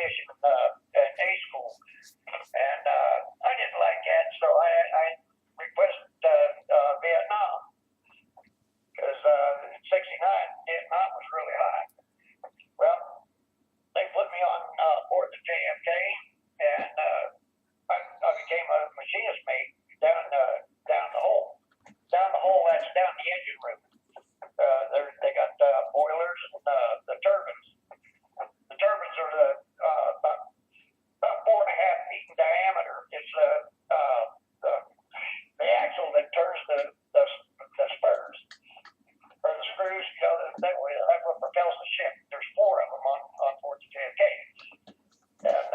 technician at A school, and I didn't like that, so I requested Vietnam, because in '69 Vietnam was really high. Well, they put me on board the JFK, and I became a machinist mate down the hole. Down the hole, that's down the engine room. They got boilers and the turbines. The turbines are about 4.5 feet in diameter. It's the axle that turns the spurs or the screws. You know, that's what propels the ship. There's 4 of them on board the JFK, and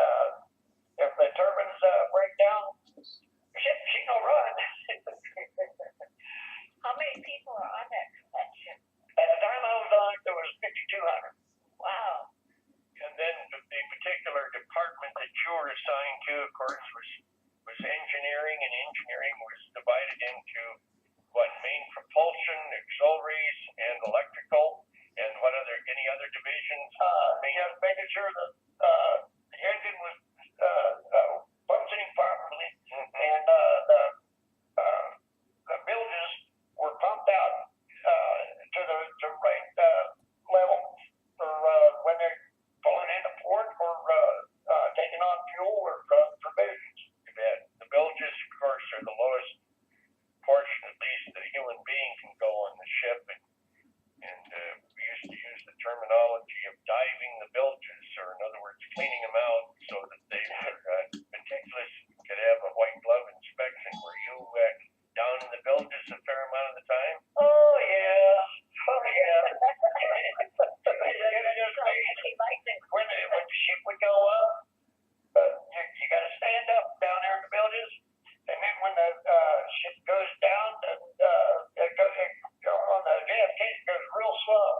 if the turbines break down, the ship she no run. How many people are on that ship? At the time I was on it, there was 5,200. Wow. And then the particular department that you were assigned to, of course, was engineering, and engineering was divided into main propulsion, auxiliaries, and electrical, and any other divisions? Making sure the engine was functioning properly, and the bilges were pumped out to the right level for when they're pulling into port or taking on fuel or provisions. The bilges, of course, are the lowest portion, at least, that a human being can go on the ship, and we used to use the terminology of diving the bilges, or in other words, cleaning them out so that they were meticulous, could have a white glove inspection. Were you down in the bilges a fair amount of the time? Oh yeah. When the ship would go up, you got to stand up down there in the bilges, and then when the ship goes down, on the JFK it goes real slow,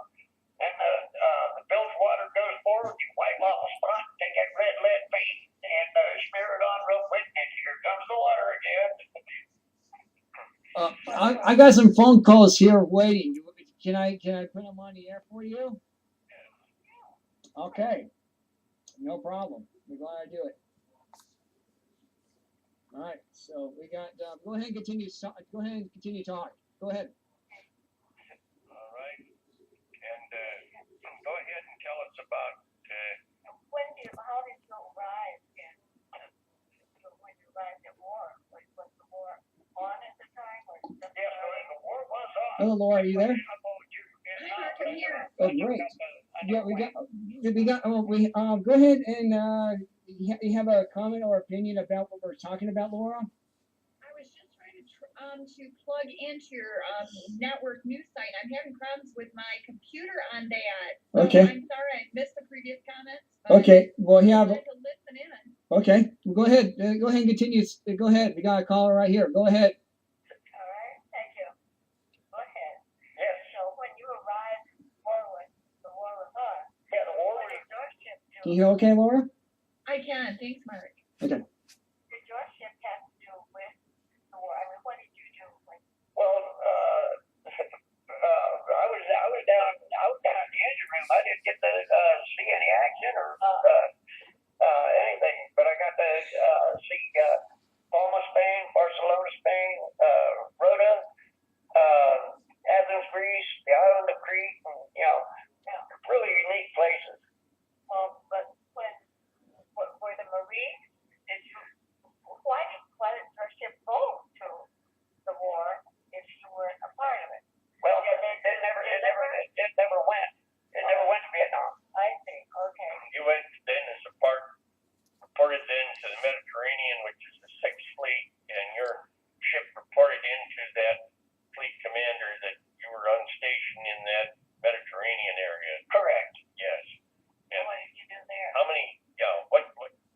and the bilge water goes forward. You wipe off the spot, take that red lead paint, and smear it on real quick, and here comes the water again. I got some phone calls here waiting. Can I put them on the air for you? Okay, no problem. We're glad to do it. All right, so we got. Go ahead and continue. Go ahead and continue talking. Go ahead. All right, and go ahead and tell us about. How did you arrive when you arrived at war? Was the war on at the time? Yes, the war was on. Hello, Laura, are you there? I can hear. Oh, great. Yeah, we got. Go ahead and you have a comment or opinion about what we're talking about, Laura? I was just trying to plug into your network news site. I'm having problems with my computer on that. So Okay. I'm sorry I missed the previous comments. Okay. Well, yeah. I had to listen in. Okay. Well, go ahead. Go ahead and continue. Go ahead. We got a caller right here. Go ahead. All right. Thank you. Go ahead. Yes. So when you arrived, the war was on. Yeah, the war What was. did your ship do? Can you hear okay, Laura? I can. Thanks, Mark. Okay. Did your ship have to do with the war? I mean, what did you do? Well, I was down in the engine room. I didn't get to see any action or anything, but I got to see Palma, Spain, Barcelona, Spain, Rota, Athens, Greece, the island of Crete, and really unique places. But were the Marines? Why did your ship go to the war if you weren't a part of it? Well, it never went. It never went to Vietnam. I see. Okay. You went then as a reported then to the Mediterranean, which is the 6th Fleet, and your ship reported into that fleet commander that you were on station in that Mediterranean area. Correct. Yes. And What did you do there? how many?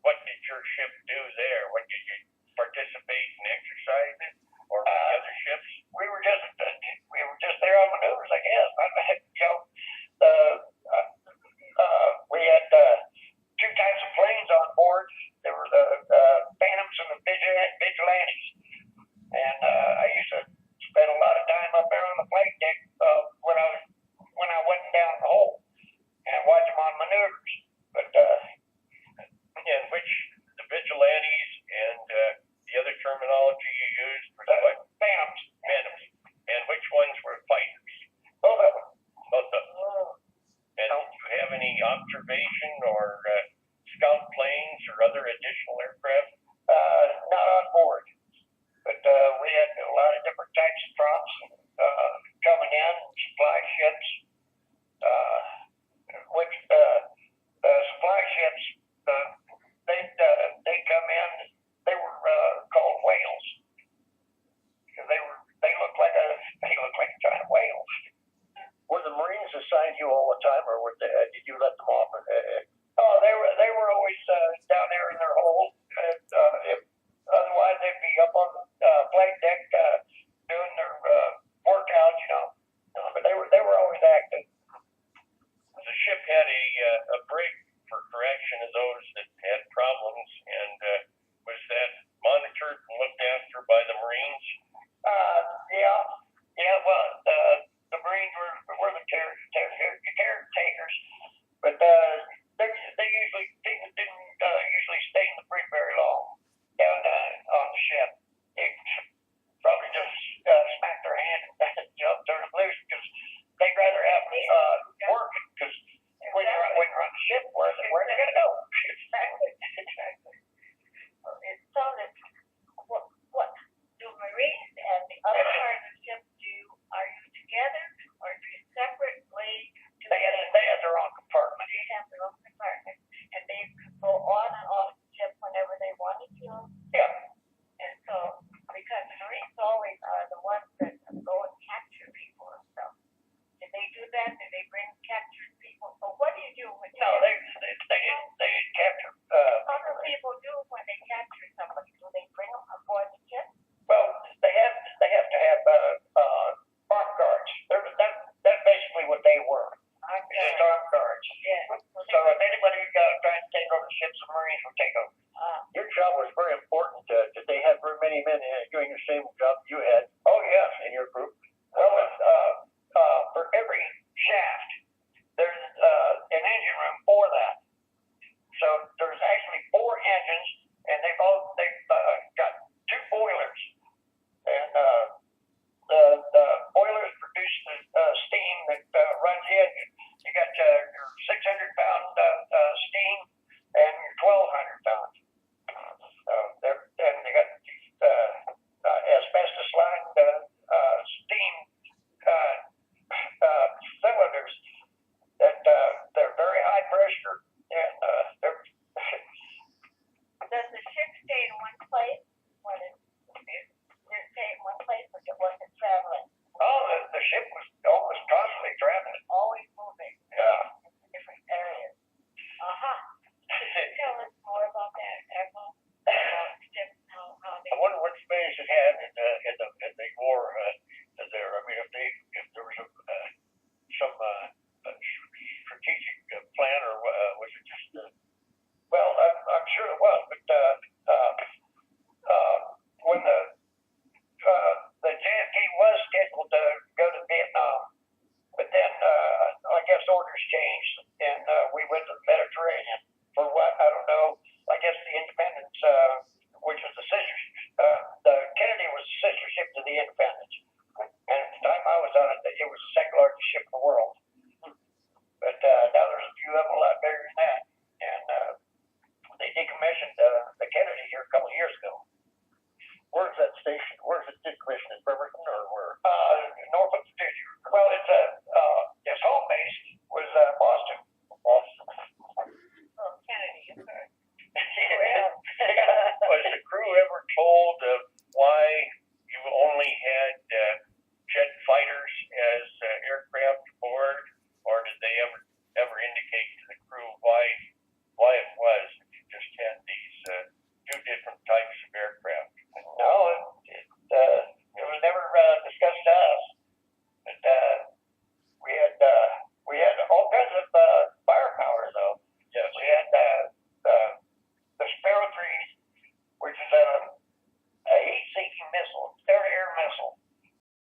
What did your ship do there? What did you participate in exercises or with the other ships? We were just there on maneuvers, I guess. We had 2 types of planes on board. There were the Phantoms and the Vigilantes, and I used to spend a lot of time up there on the flight deck when I went down the hole and watch them on maneuvers. But any observation or scout planes or other additional aircraft? Not on board, but we had a lot of different types of props coming in, supply ships, which supply ships, they come in. They were called whales because they looked like a giant whale. Were the Marines assigned you all the time, or did you let them off? Oh, they were always down there in their hole. Otherwise, they'd be up on the flight deck doing their workouts, you know. But they were always active. The ship had a brig for correction of those that had problems, and was that monitored and looked after by the Marines? Yeah. Well, the Marines were the caretakers, but they usually didn't usually stay in the brig very long down on the ship. They probably just smacked their hand and turned it loose because they'd rather have me working because when you're on the ship, where are they gonna go? Exactly. It sounded, what do Marines and the other part of the ship do? Are you together or do you separately? They had their own compartment. They have their own compartment and they could go on and off the ship whenever they wanted to. Yeah. And so, because the Marines always are the ones that go and capture people and stuff. Did they do that? Did they bring captured people? So what do you do when No, they didn't capture. How do people do when they capture somebody? Do they bring them aboard the ship? Well, they have to have armed guards. That's basically what they were. Just armed guards. Yeah. So if anybody trying to take over the ships, the Marines would take over. Your job was very important. Did they have very many men doing the same job you had? Oh yes. In your group? Well, for every shaft, there's an engine room for that. So there's actually 4 engines, and they've got 2 boilers, and the boilers produce the steam that runs the engine. You got your 600-pound steam and your 1,200-pound. And they got asbestos lined steam cylinders that they're very high pressure, and Does the ship stay in one place when it stay in one place when it wasn't traveling? oh, the ship was almost constantly traveling. Always moving Yeah. in different areas. Tell us more about that, Admiral. About ships, how they. I wonder what experience it had in the war there. I mean, if there was some strategic plan, or was it just? Well, I'm sure it was, but when the JFK was scheduled to go to Vietnam, but then I guess orders changed, and we went to the Mediterranean.